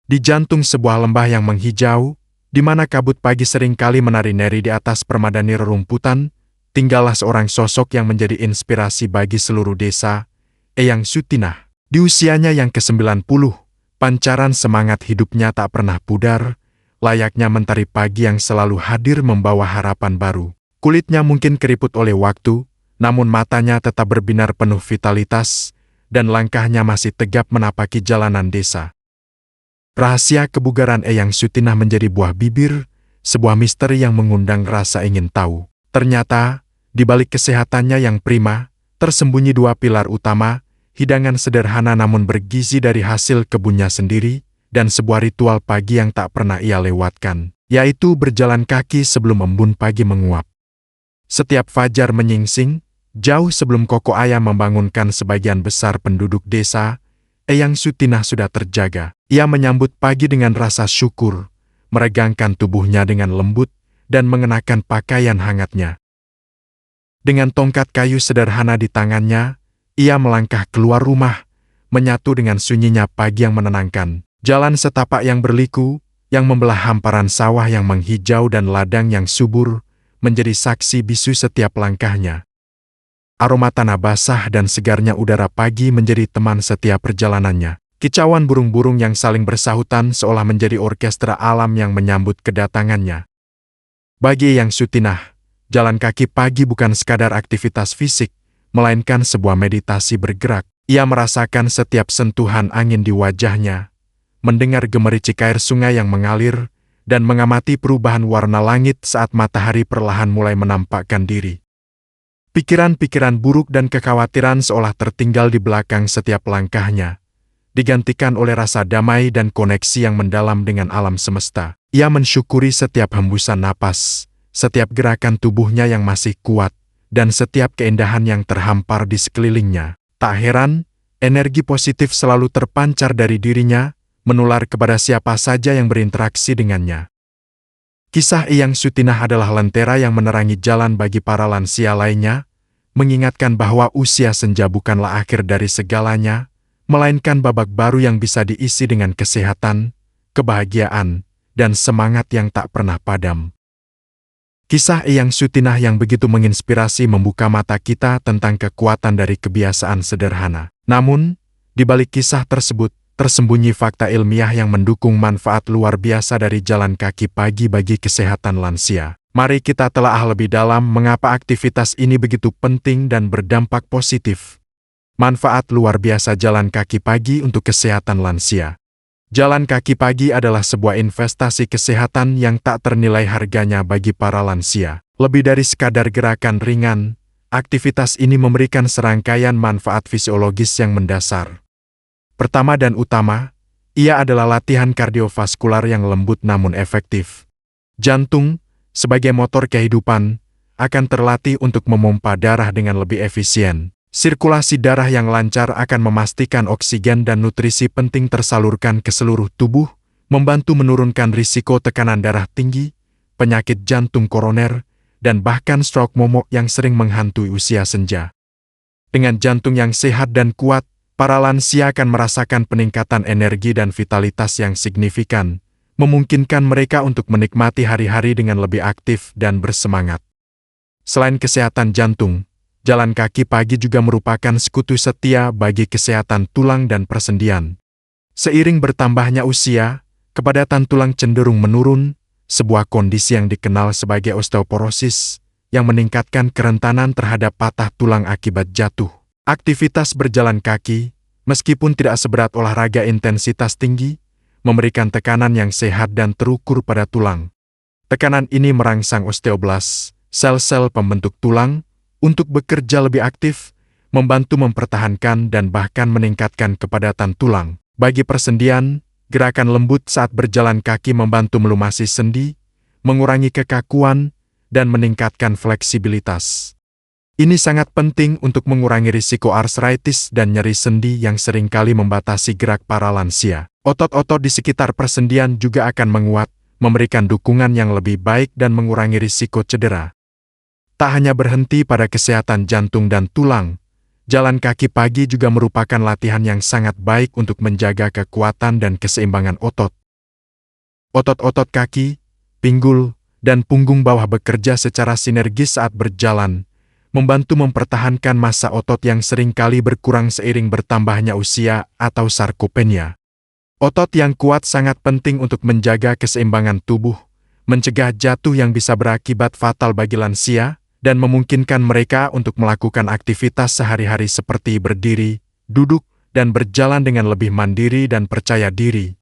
Di jantung sebuah lembah yang menghijau, di mana kabut pagi seringkali menari-nari di atas permadani rerumputan, tinggallah seorang sosok yang menjadi inspirasi bagi seluruh desa, Eyang Sutinah. Di usianya yang ke-90, pancaran semangat hidupnya tak pernah pudar, layaknya mentari pagi yang selalu hadir membawa harapan baru. Kulitnya mungkin keriput oleh waktu, namun matanya tetap berbinar penuh vitalitas, dan langkahnya masih tegap menapaki jalanan desa. Rahasia kebugaran Eyang Sutinah menjadi buah bibir, sebuah misteri yang mengundang rasa ingin tahu. Ternyata, di balik kesehatannya yang prima, tersembunyi dua pilar utama, hidangan sederhana namun bergizi dari hasil kebunnya sendiri, dan sebuah ritual pagi yang tak pernah ia lewatkan, yaitu berjalan kaki sebelum embun pagi menguap. Setiap fajar menyingsing, jauh sebelum koko ayam membangunkan sebagian besar penduduk desa, Eyang Sutinah sudah terjaga. Ia menyambut pagi dengan rasa syukur, meregangkan tubuhnya dengan lembut, dan mengenakan pakaian hangatnya. Dengan tongkat kayu sederhana di tangannya, ia melangkah keluar rumah, menyatu dengan sunyinya pagi yang menenangkan. Jalan setapak yang berliku, yang membelah hamparan sawah yang menghijau dan ladang yang subur, menjadi saksi bisu setiap langkahnya. Aroma tanah basah dan segarnya udara pagi menjadi teman setiap perjalanannya. Kicauan burung-burung yang saling bersahutan seolah menjadi orkestra alam yang menyambut kedatangannya. Bagi Eyang Sutinah, jalan kaki pagi bukan sekadar aktivitas fisik, melainkan sebuah meditasi bergerak. Ia merasakan setiap sentuhan angin di wajahnya, mendengar gemericik air sungai yang mengalir, dan mengamati perubahan warna langit saat matahari perlahan mulai menampakkan diri. Pikiran-pikiran buruk dan kekhawatiran seolah tertinggal di belakang setiap langkahnya, digantikan oleh rasa damai dan koneksi yang mendalam dengan alam semesta. Ia mensyukuri setiap hembusan napas, setiap gerakan tubuhnya yang masih kuat, dan setiap keindahan yang terhampar di sekelilingnya. Tak heran, energi positif selalu terpancar dari dirinya, menular kepada siapa saja yang berinteraksi dengannya. Kisah Eyang Sutinah adalah lentera yang menerangi jalan bagi para lansia lainnya, mengingatkan bahwa usia senja bukanlah akhir dari segalanya, melainkan babak baru yang bisa diisi dengan kesehatan, kebahagiaan, dan semangat yang tak pernah padam. Kisah Eyang Sutinah yang begitu menginspirasi membuka mata kita tentang kekuatan dari kebiasaan sederhana. Namun, di balik kisah tersebut, tersembunyi fakta ilmiah yang mendukung manfaat luar biasa dari jalan kaki pagi bagi kesehatan lansia. Mari kita telaah lebih dalam mengapa aktivitas ini begitu penting dan berdampak positif. Manfaat luar biasa jalan kaki pagi untuk kesehatan lansia. Jalan kaki pagi adalah sebuah investasi kesehatan yang tak ternilai harganya bagi para lansia. Lebih dari sekadar gerakan ringan, aktivitas ini memberikan serangkaian manfaat fisiologis yang mendasar. Pertama dan utama, ia adalah latihan kardiovaskular yang lembut namun efektif. Jantung, sebagai motor kehidupan, akan terlatih untuk memompa darah dengan lebih efisien. Sirkulasi darah yang lancar akan memastikan oksigen dan nutrisi penting tersalurkan ke seluruh tubuh, membantu menurunkan risiko tekanan darah tinggi, penyakit jantung koroner, dan bahkan stroke momok yang sering menghantui usia senja. Dengan jantung yang sehat dan kuat, para lansia akan merasakan peningkatan energi dan vitalitas yang signifikan, memungkinkan mereka untuk menikmati hari-hari dengan lebih aktif dan bersemangat. Selain kesehatan jantung, jalan kaki pagi juga merupakan sekutu setia bagi kesehatan tulang dan persendian. Seiring bertambahnya usia, kepadatan tulang cenderung menurun, sebuah kondisi yang dikenal sebagai osteoporosis, yang meningkatkan kerentanan terhadap patah tulang akibat jatuh. Aktivitas berjalan kaki, meskipun tidak seberat olahraga intensitas tinggi, memberikan tekanan yang sehat dan terukur pada tulang. Tekanan ini merangsang osteoblas, sel-sel pembentuk tulang, untuk bekerja lebih aktif, membantu mempertahankan dan bahkan meningkatkan kepadatan tulang. Bagi persendian, gerakan lembut saat berjalan kaki membantu melumasi sendi, mengurangi kekakuan, dan meningkatkan fleksibilitas. Ini sangat penting untuk mengurangi risiko arthritis dan nyeri sendi yang seringkali membatasi gerak para lansia. Otot-otot di sekitar persendian juga akan menguat, memberikan dukungan yang lebih baik dan mengurangi risiko cedera. Tak hanya berhenti pada kesehatan jantung dan tulang, Jalan kaki pagi juga merupakan latihan yang sangat baik untuk menjaga kekuatan dan keseimbangan otot. Otot-otot kaki, pinggul, dan punggung bawah bekerja secara sinergis saat berjalan, membantu mempertahankan massa otot yang seringkali berkurang seiring bertambahnya usia atau sarkopenia. Otot yang kuat sangat penting untuk menjaga keseimbangan tubuh, mencegah jatuh yang bisa berakibat fatal bagi lansia, dan memungkinkan mereka untuk melakukan aktivitas sehari-hari seperti berdiri, duduk, dan berjalan dengan lebih mandiri dan percaya diri.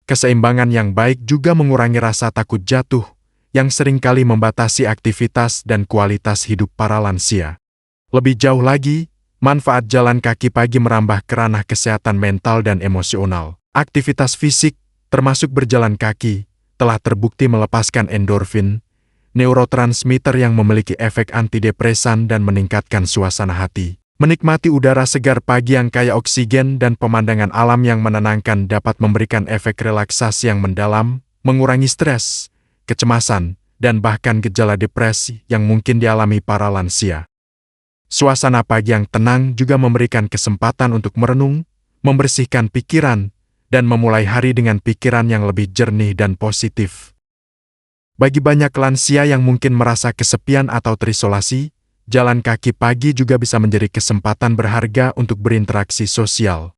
Keseimbangan yang baik juga mengurangi rasa takut jatuh, yang seringkali membatasi aktivitas dan kualitas hidup para lansia. Lebih jauh lagi, manfaat jalan kaki pagi merambah ke ranah kesehatan mental dan emosional. Aktivitas fisik, termasuk berjalan kaki, telah terbukti melepaskan endorfin, neurotransmitter yang memiliki efek antidepresan dan meningkatkan suasana hati. Menikmati udara segar pagi yang kaya oksigen dan pemandangan alam yang menenangkan dapat memberikan efek relaksasi yang mendalam, mengurangi stres, kecemasan, dan bahkan gejala depresi yang mungkin dialami para lansia. Suasana pagi yang tenang juga memberikan kesempatan untuk merenung, membersihkan pikiran, dan memulai hari dengan pikiran yang lebih jernih dan positif. Bagi banyak lansia yang mungkin merasa kesepian atau terisolasi, jalan kaki pagi juga bisa menjadi kesempatan berharga untuk berinteraksi sosial.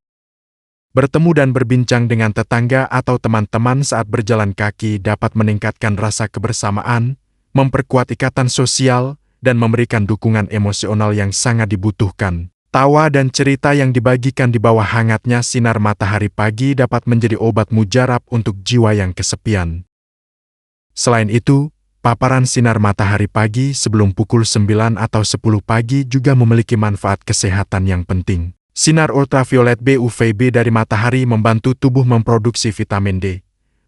Bertemu dan berbincang dengan tetangga atau teman-teman saat berjalan kaki dapat meningkatkan rasa kebersamaan, memperkuat ikatan sosial, dan memberikan dukungan emosional yang sangat dibutuhkan. Tawa dan cerita yang dibagikan di bawah hangatnya sinar matahari pagi dapat menjadi obat mujarab untuk jiwa yang kesepian. Selain itu, paparan sinar matahari pagi sebelum pukul 9 atau 10 pagi juga memiliki manfaat kesehatan yang penting. Sinar ultraviolet UVB dari matahari membantu tubuh memproduksi vitamin D,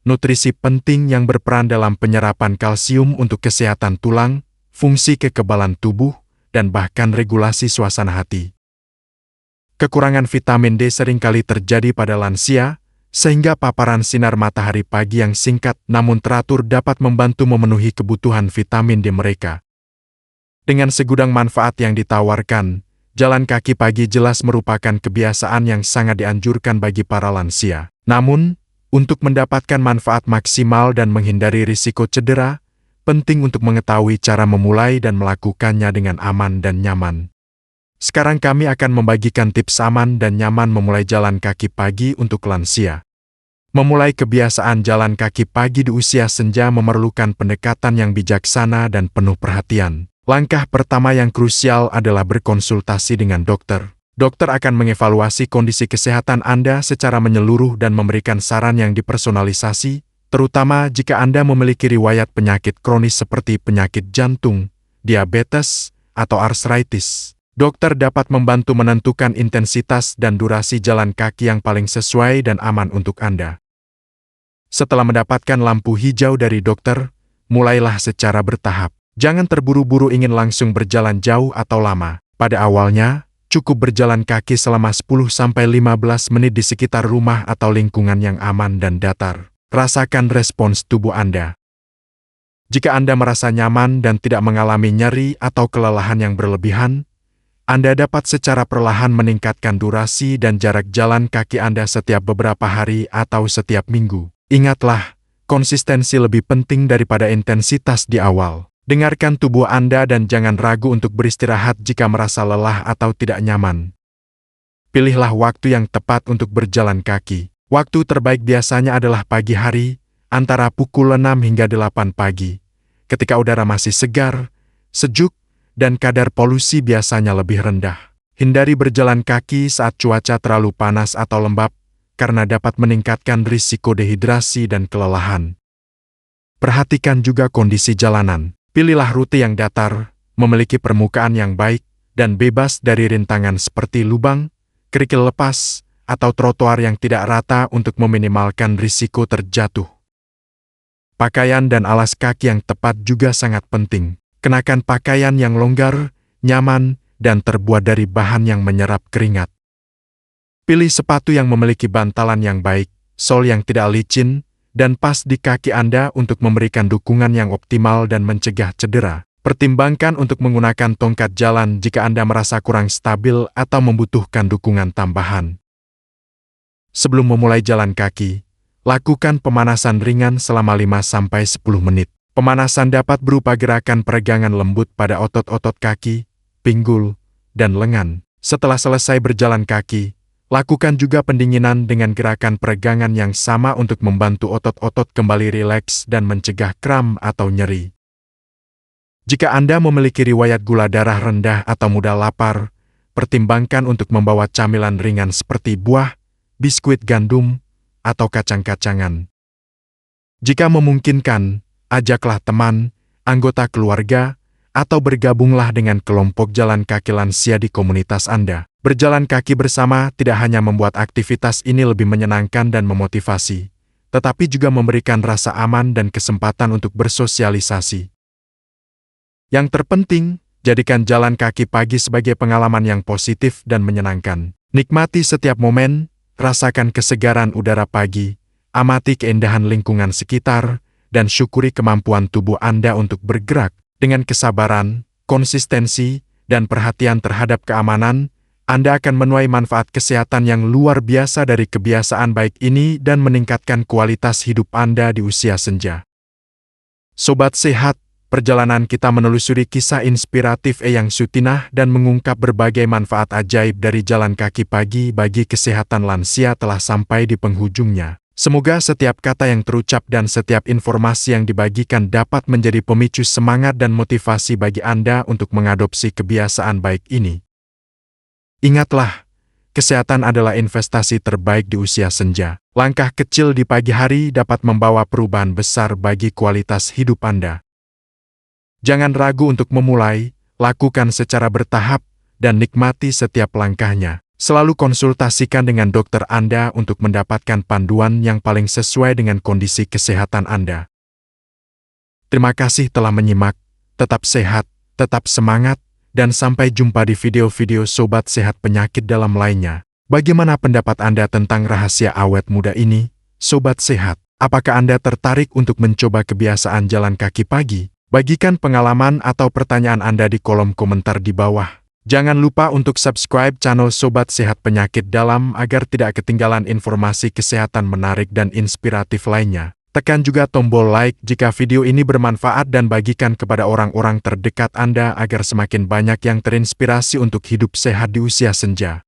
nutrisi penting yang berperan dalam penyerapan kalsium untuk kesehatan tulang, fungsi kekebalan tubuh, dan bahkan regulasi suasana hati. Kekurangan vitamin D seringkali terjadi pada lansia, sehingga paparan sinar matahari pagi yang singkat namun teratur dapat membantu memenuhi kebutuhan vitamin D mereka. Dengan segudang manfaat yang ditawarkan, jalan kaki pagi jelas merupakan kebiasaan yang sangat dianjurkan bagi para lansia. Namun, untuk mendapatkan manfaat maksimal dan menghindari risiko cedera, penting untuk mengetahui cara memulai dan melakukannya dengan aman dan nyaman. Sekarang kami akan membagikan tips aman dan nyaman memulai jalan kaki pagi untuk lansia. Memulai kebiasaan jalan kaki pagi di usia senja memerlukan pendekatan yang bijaksana dan penuh perhatian. Langkah pertama yang krusial adalah berkonsultasi dengan dokter. Dokter akan mengevaluasi kondisi kesehatan Anda secara menyeluruh dan memberikan saran yang dipersonalisasi, terutama jika Anda memiliki riwayat penyakit kronis seperti penyakit jantung, diabetes, atau arthritis. Dokter dapat membantu menentukan intensitas dan durasi jalan kaki yang paling sesuai dan aman untuk Anda. Setelah mendapatkan lampu hijau dari dokter, mulailah secara bertahap. Jangan terburu-buru ingin langsung berjalan jauh atau lama. Pada awalnya, cukup berjalan kaki selama 10-15 menit di sekitar rumah atau lingkungan yang aman dan datar. Rasakan respons tubuh Anda. Jika Anda merasa nyaman dan tidak mengalami nyeri atau kelelahan yang berlebihan, Anda dapat secara perlahan meningkatkan durasi dan jarak jalan kaki Anda setiap beberapa hari atau setiap minggu. Ingatlah, konsistensi lebih penting daripada intensitas di awal. Dengarkan tubuh Anda dan jangan ragu untuk beristirahat jika merasa lelah atau tidak nyaman. Pilihlah waktu yang tepat untuk berjalan kaki. Waktu terbaik biasanya adalah pagi hari, antara pukul 6 hingga 8 pagi. Ketika udara masih segar, sejuk, dan kadar polusi biasanya lebih rendah. Hindari berjalan kaki saat cuaca terlalu panas atau lembab, karena dapat meningkatkan risiko dehidrasi dan kelelahan. Perhatikan juga kondisi jalanan. Pilihlah rute yang datar, memiliki permukaan yang baik, dan bebas dari rintangan seperti lubang, kerikil lepas, atau trotoar yang tidak rata untuk meminimalkan risiko terjatuh. Pakaian dan alas kaki yang tepat juga sangat penting. Kenakan pakaian yang longgar, nyaman, dan terbuat dari bahan yang menyerap keringat. Pilih sepatu yang memiliki bantalan yang baik, sol yang tidak licin, dan pas di kaki Anda untuk memberikan dukungan yang optimal dan mencegah cedera. Pertimbangkan untuk menggunakan tongkat jalan jika Anda merasa kurang stabil atau membutuhkan dukungan tambahan. Sebelum memulai jalan kaki, lakukan pemanasan ringan selama 5-10 menit. Pemanasan dapat berupa gerakan peregangan lembut pada otot-otot kaki, pinggul, dan lengan. Setelah selesai berjalan kaki, lakukan juga pendinginan dengan gerakan peregangan yang sama untuk membantu otot-otot kembali rileks dan mencegah kram atau nyeri. Jika Anda memiliki riwayat gula darah rendah atau mudah lapar, pertimbangkan untuk membawa camilan ringan seperti buah, biskuit gandum, atau kacang-kacangan. Jika memungkinkan, ajaklah teman, anggota keluarga, atau bergabunglah dengan kelompok jalan kaki lansia di komunitas Anda. Berjalan kaki bersama tidak hanya membuat aktivitas ini lebih menyenangkan dan memotivasi, tetapi juga memberikan rasa aman dan kesempatan untuk bersosialisasi. Yang terpenting, jadikan jalan kaki pagi sebagai pengalaman yang positif dan menyenangkan. Nikmati setiap momen, rasakan kesegaran udara pagi, amati keindahan lingkungan sekitar, dan syukuri kemampuan tubuh Anda untuk bergerak. Dengan kesabaran, konsistensi, dan perhatian terhadap keamanan, Anda akan menuai manfaat kesehatan yang luar biasa dari kebiasaan baik ini dan meningkatkan kualitas hidup Anda di usia senja. Sobat Sehat, perjalanan kita menelusuri kisah inspiratif Eyang Sutinah dan mengungkap berbagai manfaat ajaib dari jalan kaki pagi bagi kesehatan lansia telah sampai di penghujungnya. Semoga setiap kata yang terucap dan setiap informasi yang dibagikan dapat menjadi pemicu semangat dan motivasi bagi Anda untuk mengadopsi kebiasaan baik ini. Ingatlah, kesehatan adalah investasi terbaik di usia senja. Langkah kecil di pagi hari dapat membawa perubahan besar bagi kualitas hidup Anda. Jangan ragu untuk memulai, lakukan secara bertahap, dan nikmati setiap langkahnya. Selalu konsultasikan dengan dokter Anda untuk mendapatkan panduan yang paling sesuai dengan kondisi kesehatan Anda. Terima kasih telah menyimak, tetap sehat, tetap semangat, dan sampai jumpa di video-video Sobat Sehat Penyakit Dalam lainnya. Bagaimana pendapat Anda tentang rahasia awet muda ini, Sobat Sehat? Apakah Anda tertarik untuk mencoba kebiasaan jalan kaki pagi? Bagikan pengalaman atau pertanyaan Anda di kolom komentar di bawah. Jangan lupa untuk subscribe channel Sobat Sehat Penyakit Dalam agar tidak ketinggalan informasi kesehatan menarik dan inspiratif lainnya. Tekan juga tombol like jika video ini bermanfaat dan bagikan kepada orang-orang terdekat Anda agar semakin banyak yang terinspirasi untuk hidup sehat di usia senja.